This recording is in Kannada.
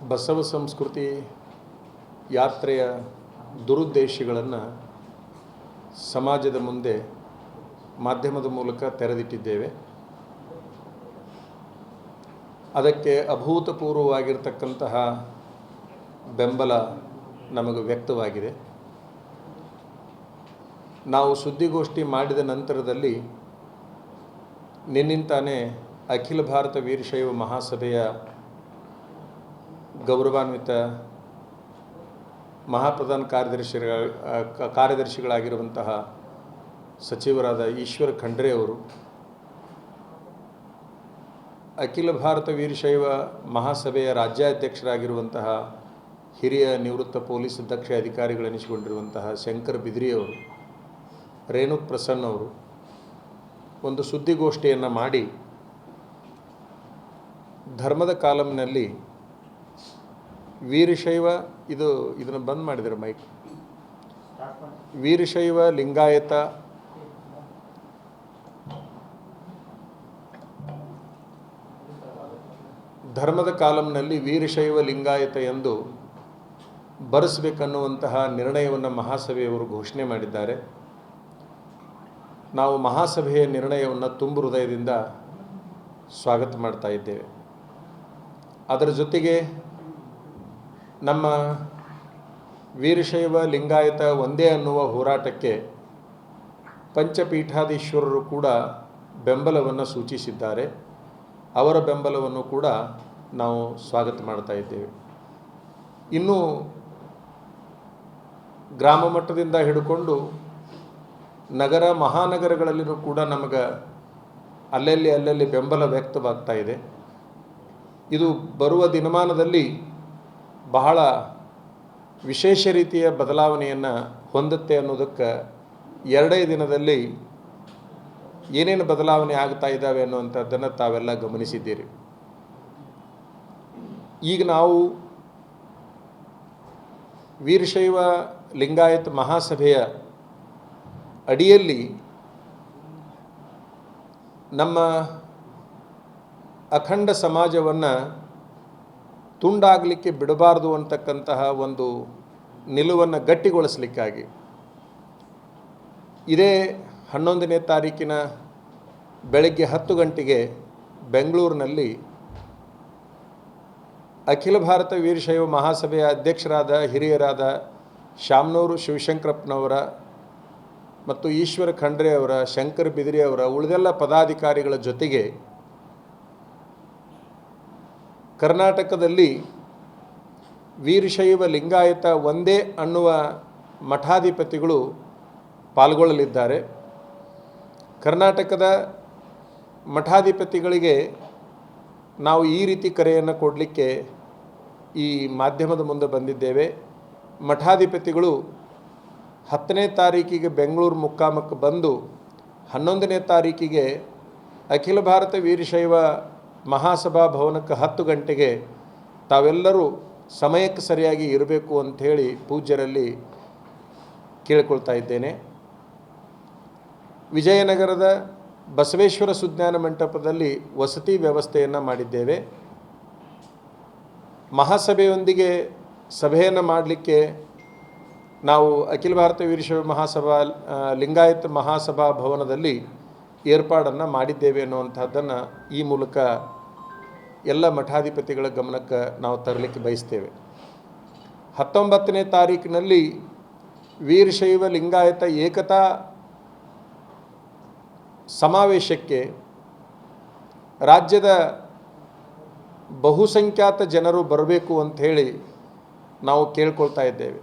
ಬಸವ ಸಂಸ್ಕೃತಿ ಯಾತ್ರೆಯ ದುರುದ್ದೇಶಗಳನ್ನು ಸಮಾಜದ ಮುಂದೆ ಮಾಧ್ಯಮದ ಮೂಲಕ ತೆರೆದಿಟ್ಟಿದ್ದೇವೆ. ಅದಕ್ಕೆ ಅಭೂತಪೂರ್ವವಾಗಿರ್ತಕ್ಕಂತಹ ಬೆಂಬಲ ನಮಗೆ ವ್ಯಕ್ತವಾಗಿದೆ. ನಾವು ಸುದ್ದಿಗೋಷ್ಠಿ ಮಾಡಿದ ನಂತರದಲ್ಲಿ ನಿನ್ನಿಂತಾನೇ ಅಖಿಲ ಭಾರತ ವೀರಶೈವ ಮಹಾಸಭೆಯ ಗೌರವಾನ್ವಿತ ಮಹಾಪ್ರಧಾನ ಕಾರ್ಯದರ್ಶಿಗಳಾಗಿರುವಂತಹ ಸಚಿವರಾದ ಈಶ್ವರ ಖಂಡ್ರೆ ಅವರು ಅಖಿಲ ಭಾರತ ವೀರಶೈವ ಮಹಾಸಭೆಯ ರಾಜ್ಯಾಧ್ಯಕ್ಷರಾಗಿರುವಂತಹ ಹಿರಿಯ ನಿವೃತ್ತ ಪೊಲೀಸ್ ದಕ್ಷ ಅಧಿಕಾರಿಗಳೆನಿಸಿಕೊಂಡಿರುವಂತಹ ಶಂಕರ್ ಬಿದ್ರಿಯವರು, ರೇಣು ಪ್ರಸನ್ನ ಅವರು ಒಂದು ಸುದ್ದಿಗೋಷ್ಠಿಯನ್ನು ಮಾಡಿ ಧರ್ಮದ ಕಾಲಂನಲ್ಲಿ ವೀರಶೈವ ಇದನ್ನು ಬಂದ್ ಮಾಡಿದ್ದಾರೆ ಮೈಕ್. ವೀರಶೈವ ಲಿಂಗಾಯತ ಧರ್ಮದ ಕಾಲಂನಲ್ಲಿ ವೀರಶೈವ ಲಿಂಗಾಯತ ಎಂದು ಬರೆಸಬೇಕನ್ನುವಂತಹ ನಿರ್ಣಯವನ್ನು ಮಹಾಸಭೆಯವರು ಘೋಷಣೆ ಮಾಡಿದ್ದಾರೆ. ನಾವು ಮಹಾಸಭೆಯ ನಿರ್ಣಯವನ್ನು ತುಂಬು ಹೃದಯದಿಂದ ಸ್ವಾಗತ ಮಾಡ್ತಾ ಇದ್ದೇವೆ. ಅದರ ಜೊತೆಗೆ ನಮ್ಮ ವೀರಶೈವ ಲಿಂಗಾಯತ ಒಂದೇ ಅನ್ನುವ ಹೋರಾಟಕ್ಕೆ ಪಂಚಪೀಠಾಧೀಶ್ವರರು ಕೂಡ ಬೆಂಬಲವನ್ನು ಸೂಚಿಸಿದ್ದಾರೆ. ಅವರ ಬೆಂಬಲವನ್ನು ಕೂಡ ನಾವು ಸ್ವಾಗತ ಮಾಡ್ತಾ ಇದ್ದೇವೆ. ಇನ್ನು ಗ್ರಾಮ ಮಟ್ಟದಿಂದ ಹಿಡ್ಕೊಂಡು ನಗರ ಮಹಾನಗರಗಳಲ್ಲಿಯೂ ಕೂಡ ನಮಗೆ ಅಲ್ಲಲ್ಲಿ ಬೆಂಬಲ ವ್ಯಕ್ತವಾಗ್ತಾ ಇದೆ. ಇದು ಬರುವ ದಿನಮಾನದಲ್ಲಿ ಬಹಳ ವಿಶೇಷ ರೀತಿಯ ಬದಲಾವಣೆಯನ್ನು ಹೊಂದುತ್ತೆ ಅನ್ನೋದಕ್ಕೆ ಎರಡೇ ದಿನದಲ್ಲಿ ಏನೇನು ಬದಲಾವಣೆ ಆಗ್ತಾ ಇದ್ದಾವೆ ಅನ್ನುವಂಥದ್ದನ್ನು ತಾವೆಲ್ಲ ಗಮನಿಸಿದ್ದೀರಿ. ಈಗ ನಾವು ವೀರಶೈವ ಲಿಂಗಾಯತ ಮಹಾಸಭೆಯ ಅಡಿಯಲ್ಲಿ ನಮ್ಮ ಅಖಂಡ ಸಮಾಜವನ್ನು ತುಂಡಾಗಲಿಕ್ಕೆ ಬಿಡಬಾರ್ದು ಅಂತಕ್ಕಂತಹ ಒಂದು ನಿಲುವನ್ನು ಗಟ್ಟಿಗೊಳಿಸಲಿಕ್ಕಾಗಿ ಇದೇ 11ನೇ ತಾರೀಕಿನ ಬೆಳಗ್ಗೆ 10 ಗಂಟೆಗೆ ಬೆಂಗಳೂರಿನಲ್ಲಿ ಅಖಿಲ ಭಾರತ ವೀರಶೈವ ಮಹಾಸಭೆಯ ಅಧ್ಯಕ್ಷರಾದ ಹಿರಿಯರಾದ ಶಾಮನೂರು ಶಿವಶಂಕರಪ್ಪನವರ ಮತ್ತು ಈಶ್ವರ ಖಂಡ್ರೆ ಅವರ, ಶಂಕರ್ ಬಿದ್ರಿ ಅವರ ಉಳಿದೆಲ್ಲ ಪದಾಧಿಕಾರಿಗಳ ಜೊತೆಗೆ ಕರ್ನಾಟಕದಲ್ಲಿ ವೀರಶೈವ ಲಿಂಗಾಯತ ಒಂದೇ ಅನ್ನುವ ಮಠಾಧಿಪತಿಗಳು ಪಾಲ್ಗೊಳ್ಳಲಿದ್ದಾರೆ. ಕರ್ನಾಟಕದ ಮಠಾಧಿಪತಿಗಳಿಗೆ ನಾವು ಈ ರೀತಿ ಕರೆಯನ್ನು ಕೊಡಲಿಕ್ಕೆ ಈ ಮಾಧ್ಯಮದ ಮುಂದೆ ಬಂದಿದ್ದೇವೆ. ಮಠಾಧಿಪತಿಗಳು 10ನೇ ತಾರೀಕಿಗೆ ಬೆಂಗಳೂರು ಮುಕ್ಕಾಮಕ್ಕೆ ಬಂದು 11ನೇ ತಾರೀಕಿಗೆ ಅಖಿಲ ಭಾರತ ವೀರಶೈವ ಮಹಾಸಭಾ ಭವನಕ್ಕೆ 10 ಗಂಟೆಗೆ ತಾವೆಲ್ಲರೂ ಸಮಯಕ್ಕೆ ಸರಿಯಾಗಿ ಇರಬೇಕು ಅಂಥೇಳಿ ಪೂಜ್ಯರಲ್ಲಿ ಕೇಳಿಕೊಳ್ತಾ ಇದ್ದೇನೆ. ವಿಜಯನಗರದ ಬಸವೇಶ್ವರ ಸುಜ್ಞಾನ ಮಂಟಪದಲ್ಲಿ ವಸತಿ ವ್ಯವಸ್ಥೆಯನ್ನು ಮಾಡಿದ್ದೇವೆ. ಮಹಾಸಭೆಯೊಂದಿಗೆ ಸಭೆಯನ್ನು ಮಾಡಲಿಕ್ಕೆ ನಾವು ಅಖಿಲ ಭಾರತ ವೀರಶೈವ ಮಹಾಸಭಾ ಲಿಂಗಾಯತ ಮಹಾಸಭಾ ಭವನದಲ್ಲಿ ಏರ್ಪಾಡನ್ನು ಮಾಡಿದ್ದೇವೆ ಅನ್ನುವಂಥದ್ದನ್ನು ಈ ಮೂಲಕ ಎಲ್ಲ ಮಠಾಧಿಪತಿಗಳ ಗಮನಕ್ಕೆ ನಾವು ತರಲಿಕ್ಕೆ ಬಯಸ್ತೇವೆ. 19ನೇ ತಾರೀಕಿನಲ್ಲಿ ವೀರಶೈವ ಲಿಂಗಾಯತ ಏಕತಾ ಸಮಾವೇಶಕ್ಕೆ ರಾಜ್ಯದ ಬಹುಸಂಖ್ಯಾತ ಜನರು ಬರಬೇಕು ಅಂಥೇಳಿ ನಾವು ಕೇಳ್ಕೊಳ್ತಾ ಇದ್ದೇವೆ.